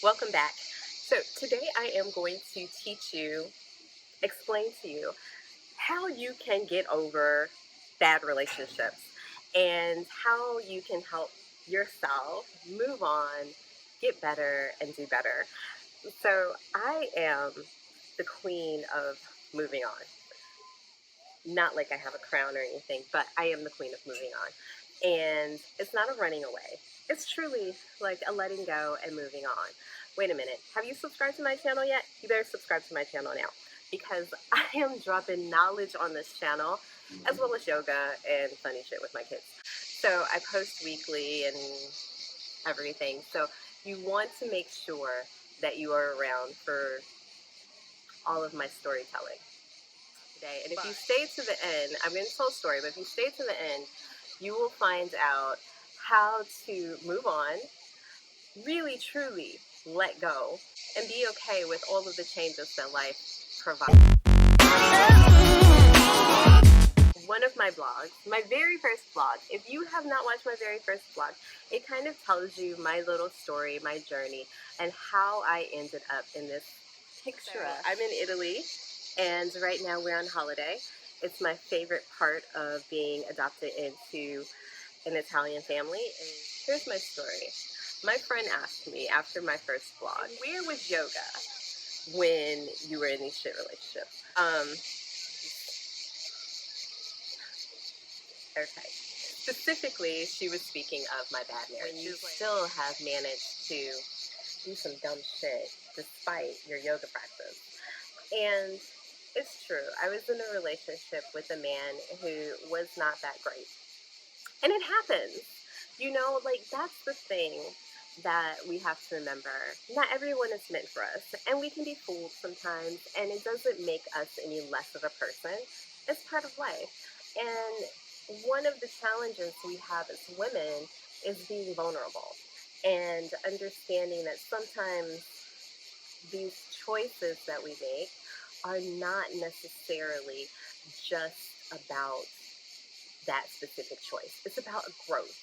Welcome back. So today I am going to explain to you how you can get over bad relationships and how you can help yourself move on, get better, and do better. So I am the queen of moving on. Not like I have a crown or anything, but I am the queen of moving on. And it's not a running away. It's truly like a letting go and moving on. Wait a minute. Have you subscribed to my channel yet? You better subscribe to my channel now because I am dropping knowledge on this channel as well as yoga and funny shit with my kids. So I post weekly and everything. So you want to make sure that you are around for all of my storytelling today. And if you stay to the end, I'm going to tell a story, but if you stay to the end, you will find out how to move on, really, truly let go, and be okay with all of the changes that life provides. One of my blogs, my very first blog, if you have not watched my very first blog, it kind of tells you my little story, my journey, and how I ended up in this picture. I'm in Italy, and right now we're on holiday. It's my favorite part of being adopted into an Italian family. And here's my story. My friend asked me after my first blog, where was yoga when you were in these shit relationships? Okay. Specifically, she was speaking of my bad marriage. You still have managed to do some dumb shit despite your yoga practice. And it's true. I was in a relationship with a man who was not that great. And it happens. Like that's the thing that we have to remember. Not everyone is meant for us. And we can be fooled sometimes. And it doesn't make us any less of a person. It's part of life. And one of the challenges we have as women is being vulnerable and understanding that sometimes these choices that we make are not necessarily just about that specific choice. It's about growth.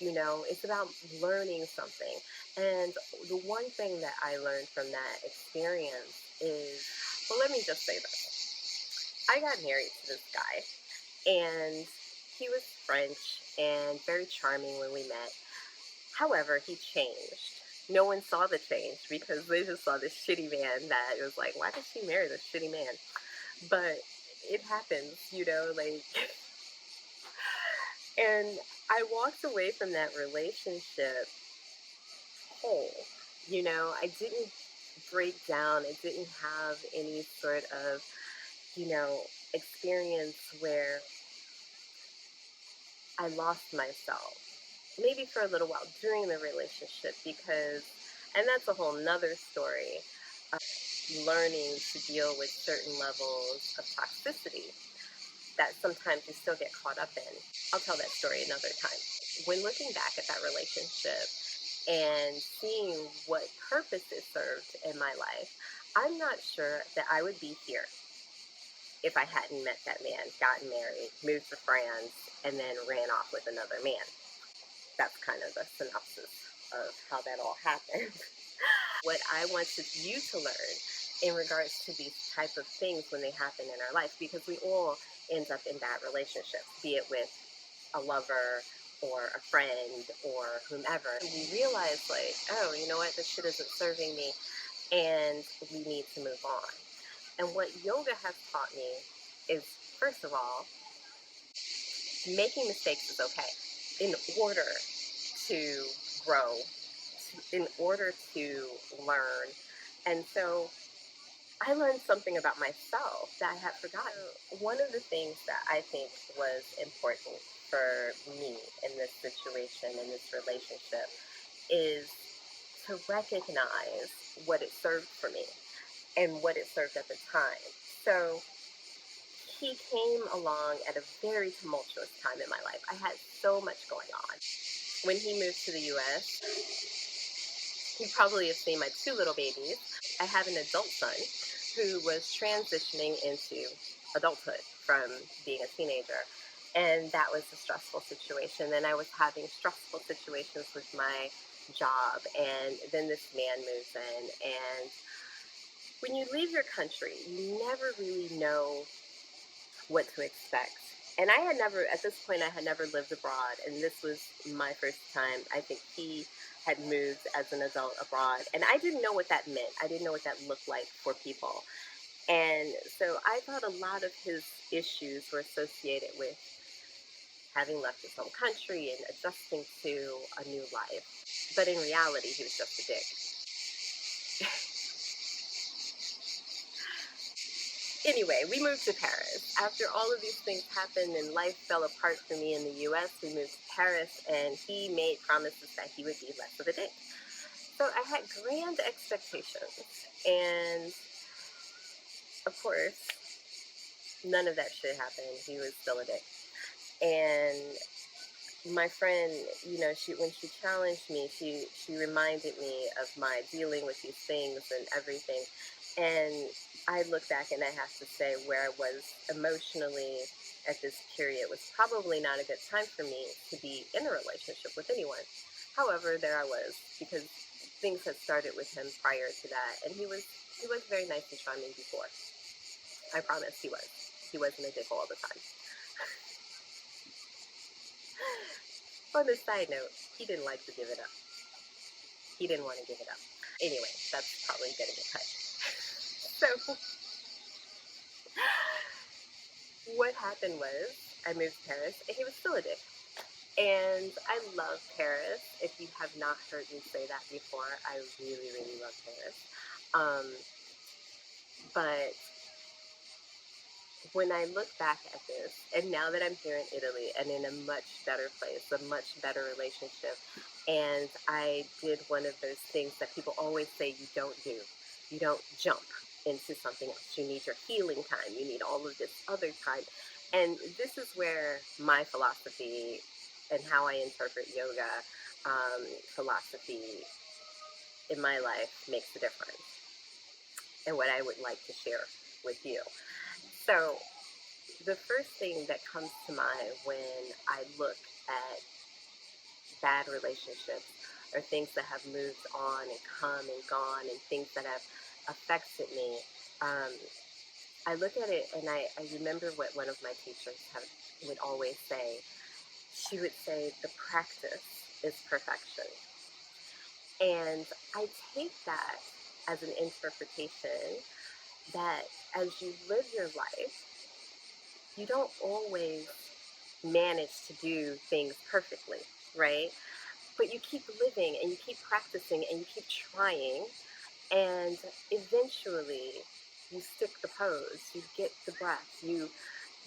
It's about learning something. And the one thing that I learned from that experience is, well, let me just say this. I got married to this guy, and he was French and very charming when we met. However, he changed. No one saw the change because they just saw this shitty man that was like, why did she marry this shitty man? But it happens, and I walked away from that relationship whole. I didn't break down. I didn't have any sort of, experience where I lost myself. Maybe for a little while during the relationship and that's a whole nother story, of learning to deal with certain levels of toxicity that sometimes you still get caught up in. I'll tell that story another time. When looking back at that relationship and seeing what purpose it served in my life, I'm not sure that I would be here if I hadn't met that man, gotten married, moved to France, and then ran off with another man. That's kind of a synopsis of how that all happened. What I wanted you to learn in regards to these type of things when they happen in our life, because we all end up in bad relationships, be it with a lover or a friend or whomever. And we realize oh, you know what, this shit isn't serving me and we need to move on. And what yoga has taught me is, first of all, making mistakes is okay in order to grow, in order to learn. And so I learned something about myself that I had forgotten. One of the things that I think was important for me in this situation, in this relationship, is to recognize what it served for me and what it served at the time. So he came along at a very tumultuous time in my life. I had so much going on. When he moved to the U.S., you probably have seen my two little babies. I have an adult son who was transitioning into adulthood from being a teenager. And that was a stressful situation. And I was having stressful situations with my job, and then this man moves in. And when you leave your country, you never really know what to expect. And I had never, at this point, I had never lived abroad, and this was my first time. I think he had moved as an adult abroad, and I didn't know what that meant. I didn't know what that looked like for people. And so I thought a lot of his issues were associated with having left his home country and adjusting to a new life. But in reality, he was just a dick. Anyway, we moved to Paris. After all of these things happened and life fell apart for me in the US, we moved to Paris, and he made promises that he would be less of a dick. So I had grand expectations. And of course, none of that shit happened. He was still a dick. And my friend, when she challenged me, she reminded me of my dealing with these things and everything. And I look back and I have to say where I was emotionally at this period was probably not a good time for me to be in a relationship with anyone. However, there I was, because things had started with him prior to that, and he was very nice and charming before. I promise he was. He wasn't a dick all the time. On a side note, he didn't like to give it up. He didn't want to give it up. Anyway, that's probably getting a cut. So what happened was I moved to Paris, and he was still a dick. And I love Paris. If you have not heard me say that before, I really, really love Paris. But when I look back at this, and now that I'm here in Italy and in a much better place, a much better relationship, and I did one of those things that people always say you don't do. You don't jump into something else. You need your healing time. You need all of this other time. And this is where my philosophy and how I interpret yoga philosophy in my life makes a difference, and what I would like to share with you. So the first thing that comes to mind when I look at bad relationships or things that have moved on and come and gone and things that have affected me, I look at it and I remember what one of my teachers would always say. She would say, the practice is perfection. And I take that as an interpretation that as you live your life, you don't always manage to do things perfectly, right? But you keep living and you keep practicing and you keep trying, and eventually you stick the pose, you get the breath, you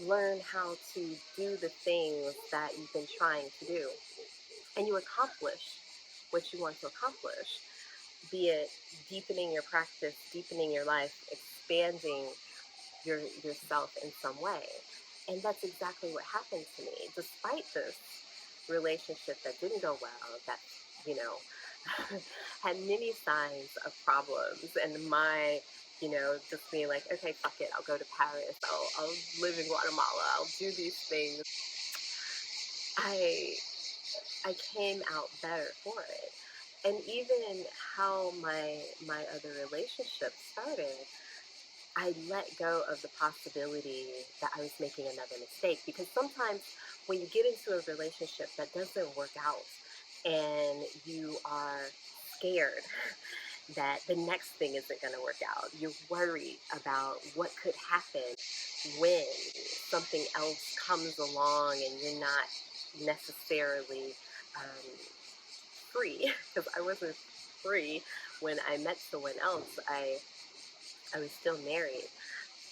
learn how to do the things that you've been trying to do, and you accomplish what you want to accomplish, be it deepening your practice, deepening your life, expanding yourself in some way. And that's exactly what happened to me. Despite this relationship that didn't go well, that, you know, had many signs of problems, and my, just being like, okay, fuck it, I'll go to Paris, I'll live in Guatemala, I'll do these things. I came out better for it. And even how my other relationship started, I let go of the possibility that I was making another mistake, because sometimes when you get into a relationship that doesn't work out and you are scared that the next thing isn't going to work out, you're worried about what could happen when something else comes along and you're not necessarily free, because I wasn't free when I met someone else. I was still married,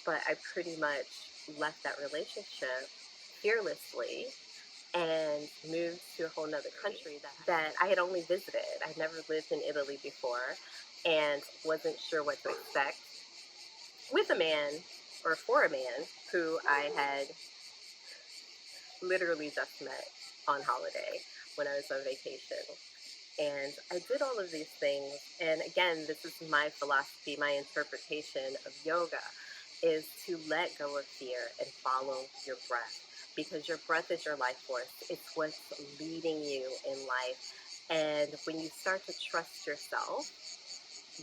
but I pretty much left that relationship fearlessly and moved to a whole nother country that I had only visited. I'd never lived in Italy before and wasn't sure what to expect with a man, or for a man, who I had literally just met on holiday when I was on vacation. And I did all of these things. And again, this is my philosophy, my interpretation of yoga, is to let go of fear and follow your breath. Because your breath is your life force. It's what's leading you in life. And when you start to trust yourself,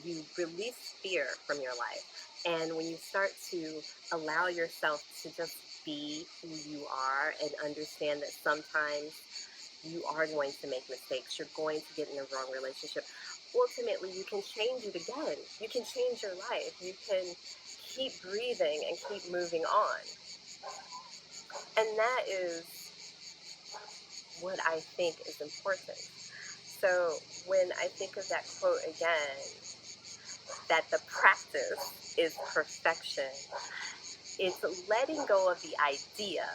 you release fear from your life. And when you start to allow yourself to just be who you are and understand that sometimes you are going to make mistakes, you're going to get in the wrong relationship. Ultimately, you can change it again. You can change your life. You can keep breathing and keep moving on. And that is what I think is important. So when I think of that quote again, that the practice is perfection, it's letting go of the idea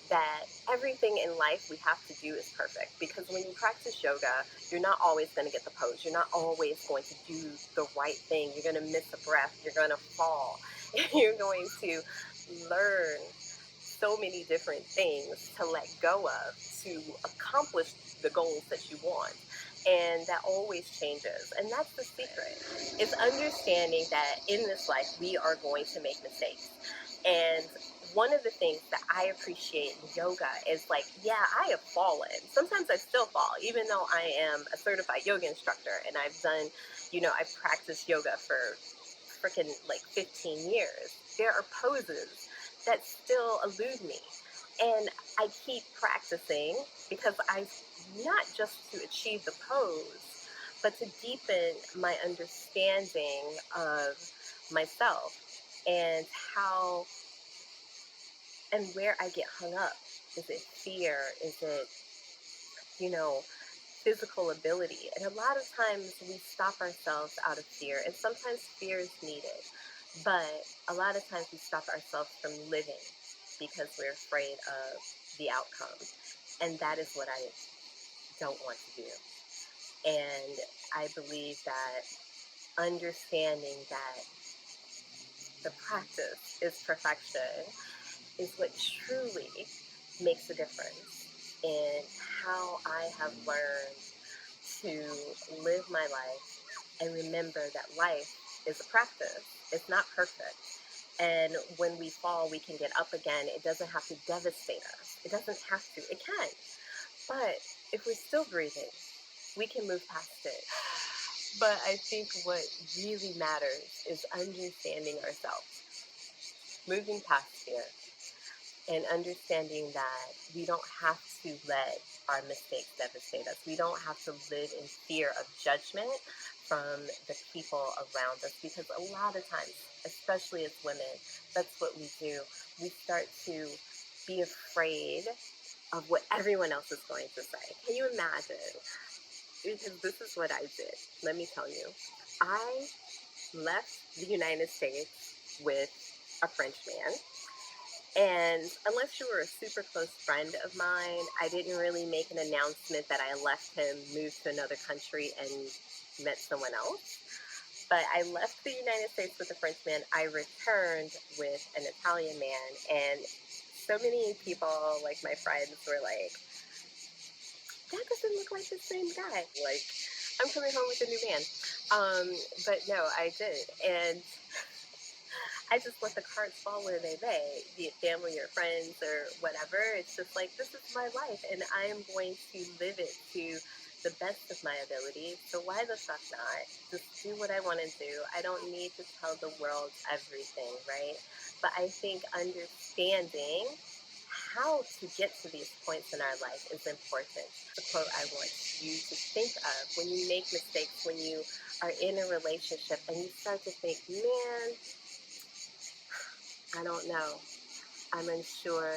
that everything in life we have to do is perfect. Because when you practice yoga, you're not always going to get the pose. You're not always going to do the right thing. You're going to miss a breath. You're going to fall. You're going to learn so many different things to let go of to accomplish the goals that you want. And that always changes. And that's the secret. It's understanding that in this life, we are going to make mistakes. And one of the things that I appreciate in yoga is like, yeah, I have fallen. Sometimes I still fall, even though I am a certified yoga instructor and I've done, I've practiced yoga for freaking like 15 years. There are poses that still elude me. And I keep practicing because not just to achieve the pose, but to deepen my understanding of myself and how and where I get hung up. Is it fear? Is it, physical ability? And a lot of times we stop ourselves out of fear, and sometimes fear is needed. But a lot of times we stop ourselves from living because we're afraid of the outcome. And that is what I don't want to do. And I believe that understanding that the practice is perfection is what truly makes a difference in how I have learned to live my life and remember that life is a practice. It's not perfect. And when we fall, we can get up again. It doesn't have to devastate us. It doesn't have to. It can. But if we're still breathing, we can move past it. But I think what really matters is understanding ourselves, moving past fear, and understanding that we don't have to let our mistakes devastate us. We don't have to live in fear of judgment from the people around us, because a lot of times, especially as women, that's what we do. We start to be afraid of what everyone else is going to say. Can you imagine? Because this is what I did. Let me tell you. I left the United States with a French man. And unless you were a super close friend of mine, I didn't really make an announcement that I left him, moved to another country, and met someone else. But I left the United States with a French man. I returned with an Italian man. And so many people, like my friends, were like, that doesn't look like the same guy. Like, I'm coming home with a new man. But no, I did. And I just let the cards fall where they may, be it family or friends or whatever. It's just like, this is my life, and I am going to live it to the best of my ability. So why the fuck not? Just do what I want to do. I don't need to tell the world everything, right? But I think understanding how to get to these points in our life is important. The quote I want you to think of when you make mistakes, when you are in a relationship and you start to think, man, I don't know. I'm unsure.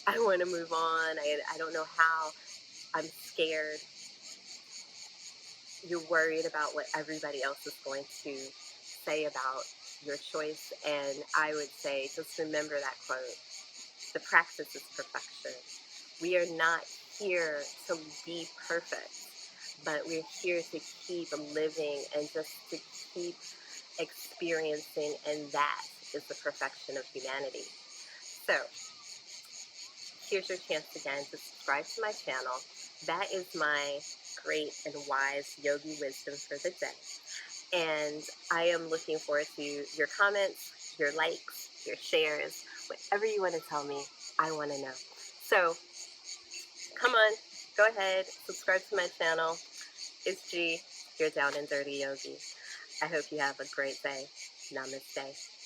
I want to move on. I don't know how. I'm scared. You're worried about what everybody else is going to say about your choice. And I would say, just remember that quote. The practice is perfection. We are not here to be perfect, but we're here to keep living and just to keep experiencing, and that is the perfection of humanity. So, here's your chance again to subscribe to my channel. That is my great and wise yogi wisdom for the day. And I am looking forward to your comments, your likes, your shares, whatever you want to tell me, I want to know. So, come on, go ahead, subscribe to my channel. It's G, your down and dirty yogi. I hope you have a great day. Namaste.